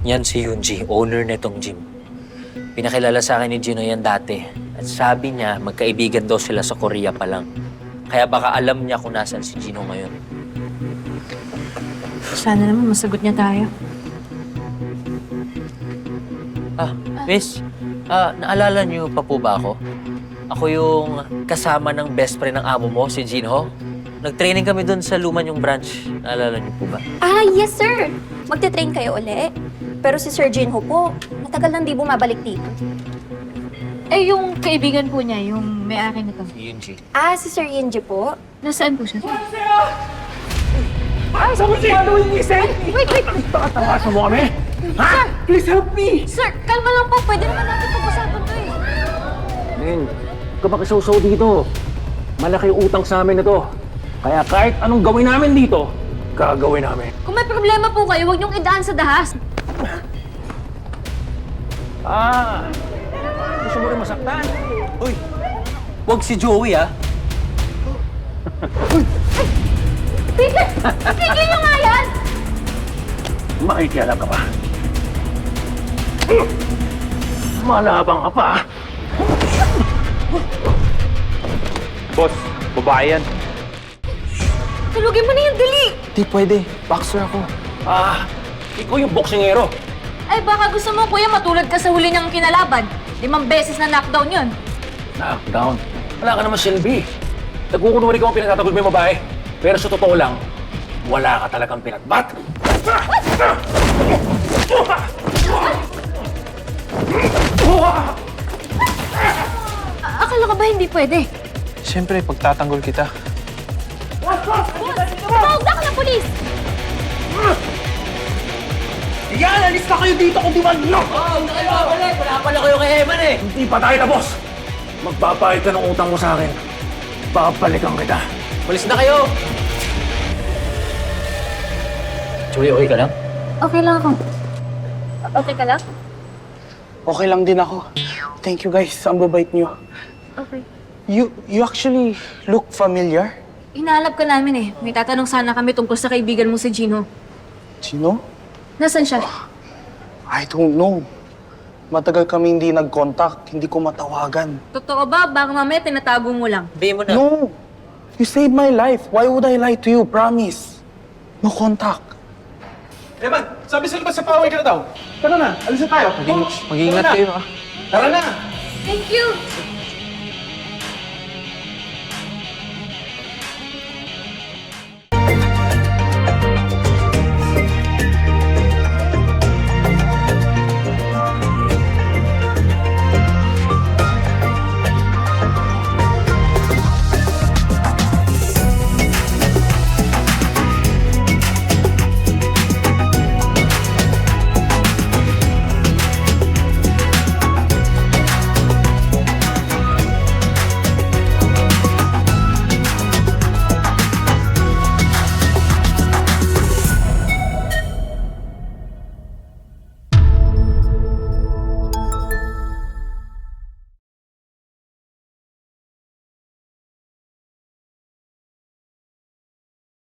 Yan si Yunji, owner nitong gym. Pinakilala sa akin ni Gino yan dati. At sabi niya, magkaibigan daw sila sa Korea pa lang. Kaya baka alam niya kung nasan si Gino ngayon. Sana naman masagot niya tayo. Miss, naalala niyo pa po ba ako? Ako yung kasama ng best friend ng amo mo, si Jinho. Nag-training kami dun sa Luman yung branch. Naalala niyo po ba? Yes sir. Magte-train kayo uli. Pero si Sir Jinho po, matagal nang di bumabalik dito. Eh, yung kaibigan po niya, yung may-ari nito. Si Yunji. Si Sir Yinji po. Nasaan po siya? Saan mo following me, Sen? Wait! Takatawasan mo kami? Ha? Please help me! Sir, kalma lang po. Pwede naman natin pag-usapan to eh. Men, huwag ka makisaw-saw dito. Malaki yung utang sa amin na to. Kaya kahit anong gawin namin dito, gagawin namin. Kung may problema po kayo, huwag niyong idaan sa dahas. Gusto mo rin masaktan? Uy! Huwag si Joey, Peter! Tigil niyo nga yan! Makikialam ka pa. Malabang ka pa. Boss, babae yan. Tulugin mo na yung dali! Di pwede. Boxer ako. Ikaw yung boksingero. Ay, baka gusto mo, kuya, matulad ka sa huli niyang kinalaban. 5 beses na knockdown yun. Knockdown? Wala ka naman silbi. Nagkukunwari ka ang pinagtatagol mo yung babae. Pero sa totoo lang, wala ka talagang pinagbat. Akala ka ba hindi pwede? Siyempre, pagtatanggol kita. Tumawag na ka ng polis! Yan! Alis na kayo dito kung di man no! Huwag na kayo babalik! Wala pala kayo kay Eman eh! Hindi pa tayo tapos! Magbabayad ka ng utang mo sa akin. Babalikan kita. Malis na kayo! Joey, okay ka lang? Okay lang ako. Okay ka lang? Okay lang din ako. Thank you guys. Ang babait niyo. Okay. You actually look familiar. Hinahanap ka namin eh. May tatanong sana kami tungkol sa kaibigan mo si Gino. Sino? Nasaan siya? I don't know. Matagal kami hindi nag-contact. Hindi ko matawagan. Totoo ba? Baka mamaya tinatago mo lang. Sabihin mo na. No! You saved my life. Why would I lie to you? Promise. No contact. Eman, sabi sa labas sa paway ka na daw. Tara na, alis na tayo. Mag-iingat kayo, Tara na! Thank you!